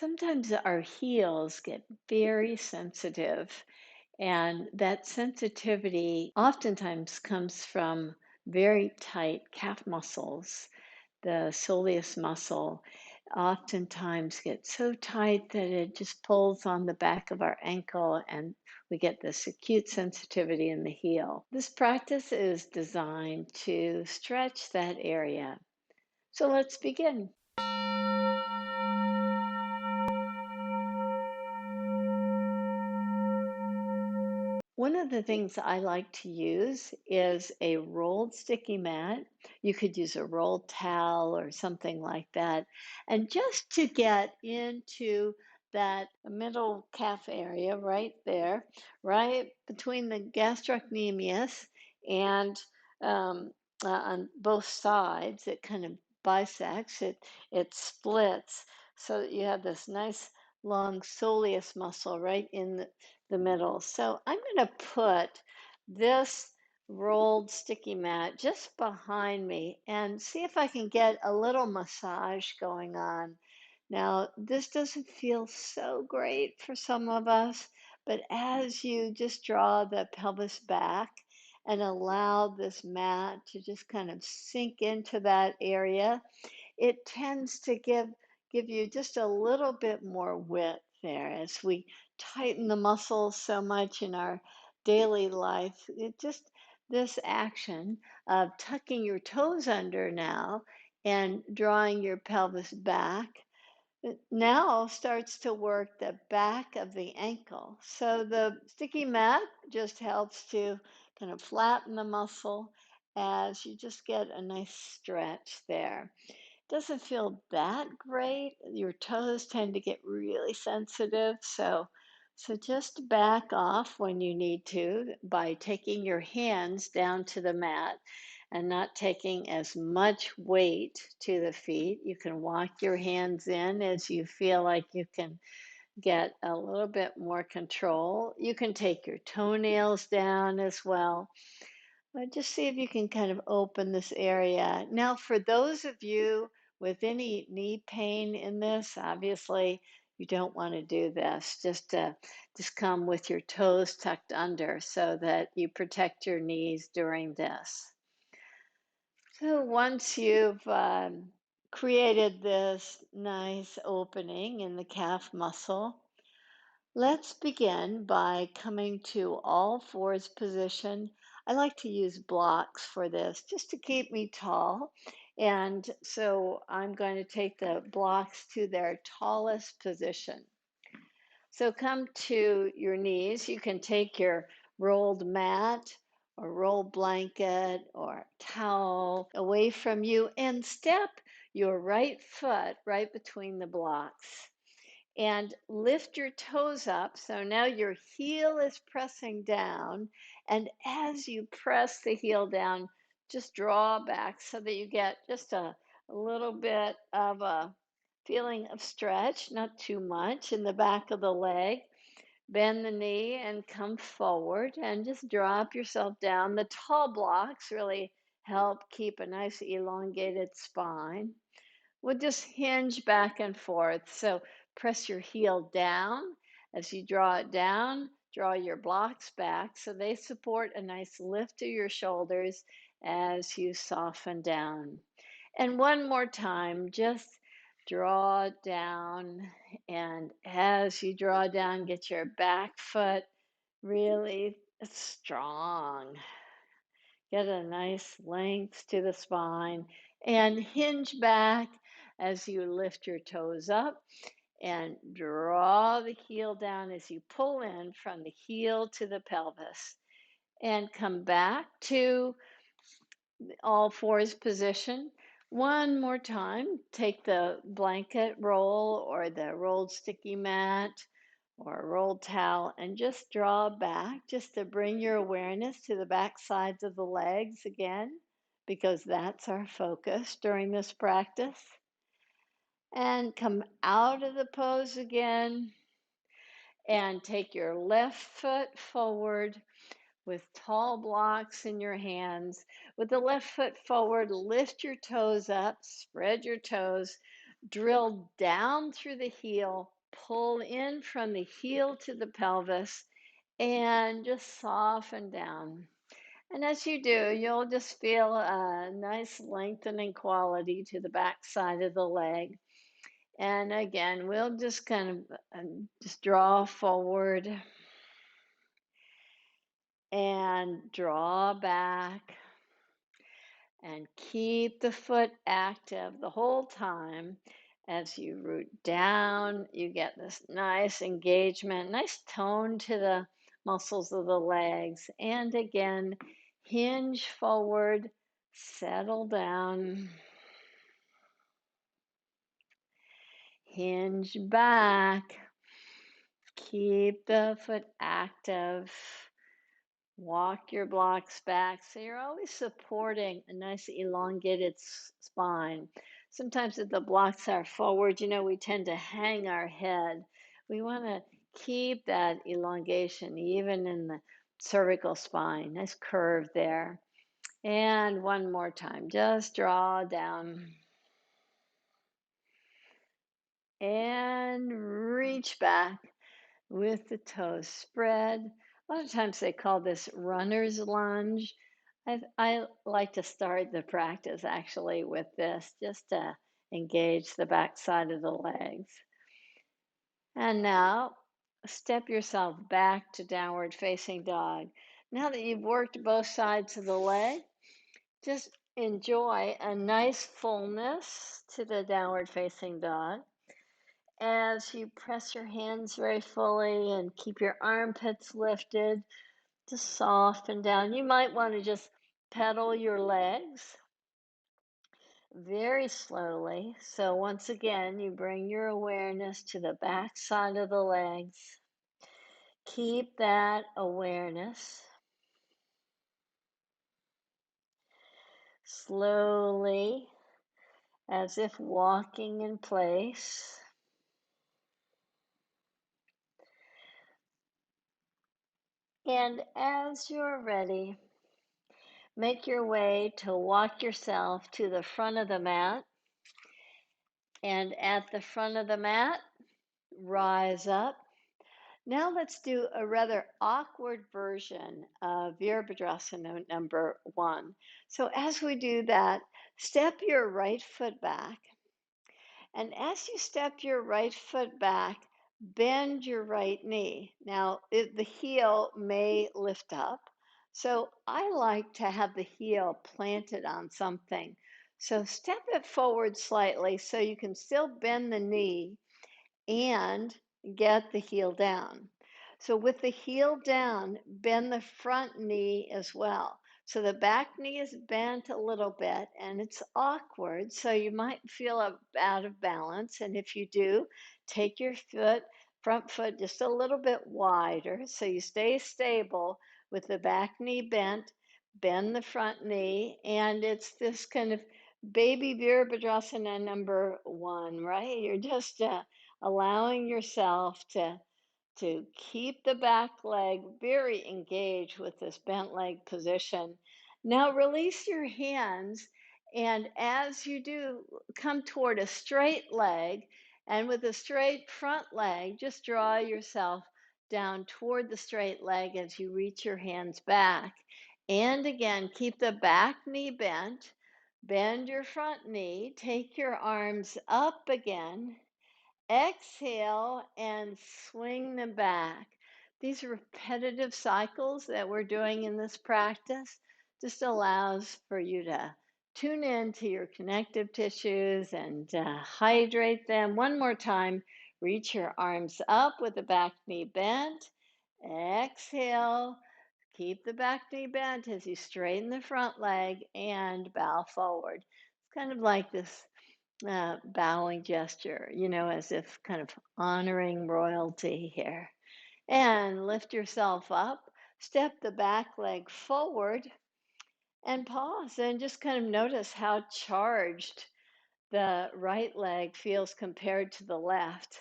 Sometimes our heels get very sensitive, and that sensitivity oftentimes comes from very tight calf muscles. The soleus muscle oftentimes gets so tight that it just pulls on the back of our ankle, and we get this acute sensitivity in the heel. This practice is designed to stretch that area. So let's begin. One of the things I like to use is a rolled sticky mat. You could use a rolled towel or something like that. And just to get into that middle calf area right there, right between the gastrocnemius and on both sides, it kind of bisects, it splits so that you have this nice long soleus muscle right in the middle. So I'm going to put this rolled sticky mat just behind me and see if I can get a little massage going on. Now, this doesn't feel so great for some of us, but as you just draw the pelvis back and allow this mat to just kind of sink into that area, it tends to give you just a little bit more width there as we tighten the muscles so much in our daily life. It just this action of tucking your toes under now and drawing your pelvis back it now starts to work the back of the ankle. So the sticky mat just helps to kind of flatten the muscle as you just get a nice stretch there. Doesn't feel that great. Your toes tend to get really sensitive, so just back off when you need to by taking your hands down to the mat and not taking as much weight to the feet. You can walk your hands in as you feel like you can get a little bit more control. You can take your toenails down as well. But just see if you can kind of open this area. Now, for those of you with any knee pain in this, obviously you don't want to do this. Just come with your toes tucked under so that you protect your knees during this. So once you've created this nice opening in the calf muscle, let's begin by coming to all fours position. I like to use blocks for this just to keep me tall. And so I'm going to take the blocks to their tallest position. So come to your knees. You can take your rolled mat or rolled blanket or towel away from you and step your right foot right between the blocks and lift your toes up. So now your heel is pressing down. And as you press the heel down, just draw back so that you get just a little bit of a feeling of stretch, not too much in the back of the leg. Bend the knee and come forward and just drop yourself down. The tall blocks really help keep a nice elongated spine. We'll just hinge back and forth. So press your heel down. As you draw it down, draw your blocks back so they support a nice lift to your shoulders as you soften down. And one more time, just draw down. And as you draw down, get your back foot really strong. Get a nice length to the spine and hinge back as you lift your toes up and draw the heel down as you pull in from the heel to the pelvis and come back to all fours position. One more time, take the blanket roll or the rolled sticky mat or a rolled towel and just draw back just to bring your awareness to the back sides of the legs again, because that's our focus during this practice. And come out of the pose again and take your left foot forward with tall blocks in your hands. With the left foot forward, lift your toes up, spread your toes, Drill down through the heel, pull in from the heel to the pelvis, and just soften down. And as you do, you'll just feel a nice lengthening quality to the back side of the leg. And again, we'll just kind of just draw forward and draw back and keep the foot active the whole time. As you root down, you get this nice engagement, nice tone to the muscles of the legs. And again, hinge forward, settle down, hinge back, keep the foot active. Walk your blocks back so you're always supporting a nice elongated spine. Sometimes if the blocks are forward, we tend to hang our head. We want to keep that elongation even in the cervical spine. Nice curve there. And one more time, just draw down and reach back with the toes spread. A lot of times they call this runner's lunge. I like to start the practice actually with this just to engage the back side of the legs. And now step yourself back to downward facing dog. Now that you've worked both sides of the leg, just enjoy a nice fullness to the downward facing dog as you press your hands very fully and keep your armpits lifted, just soften down. You might want to just pedal your legs very slowly. So once again, you bring your awareness to the back side of the legs. Keep that awareness. Slowly, as if walking in place. And as you're ready, make your way to walk yourself to the front of the mat. And at the front of the mat, rise up. Now let's do a rather awkward version of virabhadrasana number 1. So as we do that, step your right foot back. And as you step your right foot back, bend your right knee. Now, the heel may lift up. So I like to have the heel planted on something. So step it forward slightly so you can still bend the knee and get the heel down. So with the heel down, bend the front knee as well. So the back knee is bent a little bit and it's awkward. So you might feel out of balance. And if you do, take your front foot just a little bit wider so you stay stable with the back knee bent, bend the front knee. And it's this kind of baby virabhadrasana number 1, right? You're just allowing yourself to keep the back leg very engaged with this bent leg position. Now release your hands, and as you do, come toward a straight leg, and with a straight front leg, just draw yourself down toward the straight leg as you reach your hands back. And again, keep the back knee bent, bend your front knee, take your arms up again. Exhale and swing them back. These repetitive cycles that we're doing in this practice just allows for you to tune in to your connective tissues and hydrate them. One more time, reach your arms up with the back knee bent. Exhale, keep the back knee bent as you straighten the front leg and bow forward. It's kind of like this bowing gesture, as if kind of honoring royalty here. And lift yourself up, step the back leg forward, and pause and just kind of notice how charged the right leg feels compared to the left.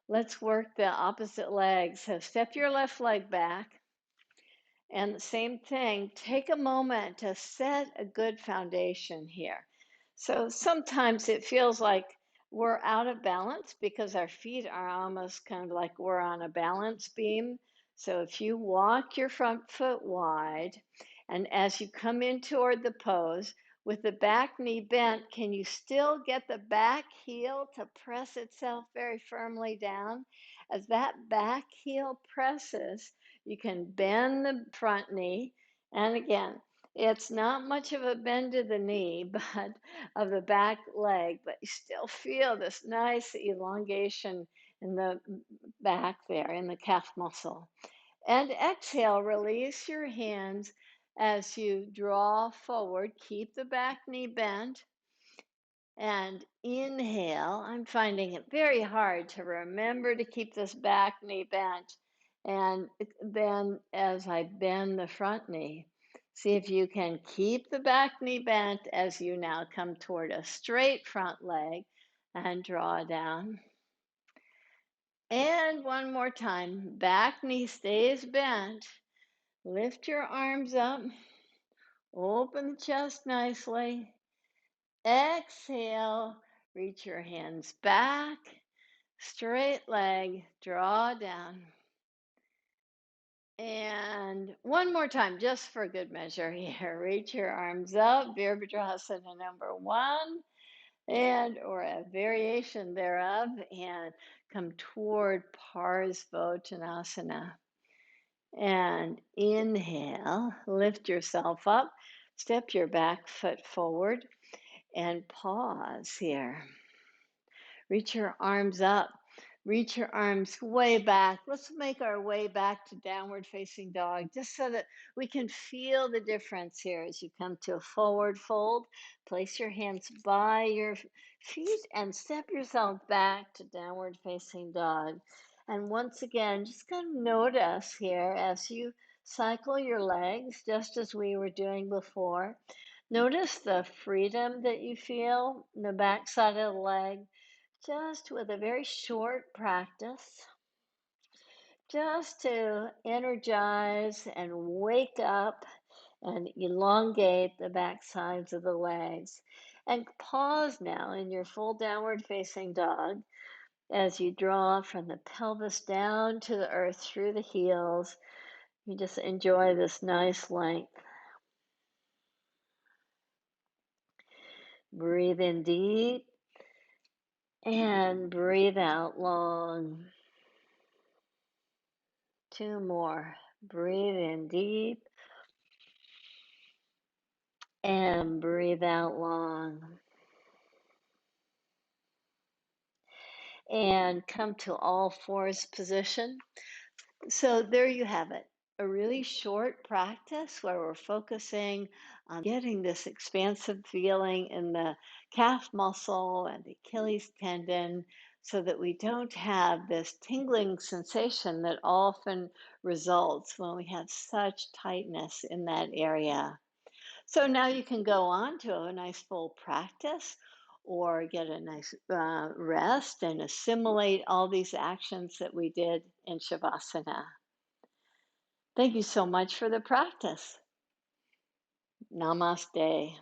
Let's work the opposite leg. So step your left leg back. And the same thing, take a moment to set a good foundation here. So sometimes it feels like we're out of balance because our feet are almost kind of like we're on a balance beam. So if you walk your front foot wide, and as you come in toward the pose, with the back knee bent, can you still get the back heel to press itself very firmly down? As that back heel presses, you can bend the front knee. And again, it's not much of a bend to the knee, but of the back leg, but you still feel this nice elongation in the back there, in the calf muscle. And exhale, release your hands as you draw forward. Keep the back knee bent. And inhale. I'm finding it very hard to remember to keep this back knee bent. And then as I bend the front knee, see if you can keep the back knee bent as you now come toward a straight front leg and draw down. And one more time, back knee stays bent. Lift your arms up, open the chest nicely. Exhale, reach your hands back, straight leg, draw down. And one more time, just for good measure here. Reach your arms up, virabhadrasana number one, and or a variation thereof, and come toward parsvottansana. And inhale, lift yourself up, step your back foot forward, and pause here. Reach your arms up. Reach your arms way back. Let's make our way back to downward facing dog, just so that we can feel the difference here as you come to a forward fold. Place your hands by your feet and step yourself back to downward facing dog. And once again, just kind of notice here as you cycle your legs, just as we were doing before. Notice the freedom that you feel in the back side of the leg, just with a very short practice, just to energize and wake up and elongate the back sides of the legs. And pause now in your full downward facing dog as you draw from the pelvis down to the earth through the heels. You just enjoy this nice length. Breathe in deep and breathe out long. Two more. Breathe in deep and breathe out long. And come to all fours position. So there you have it. A really short practice where we're focusing on getting this expansive feeling in the calf muscle and the Achilles tendon so that we don't have this tingling sensation that often results when we have such tightness in that area. So now you can go on to a nice full practice or get a nice rest and assimilate all these actions that we did in Shavasana. Thank you so much for the practice. Namaste.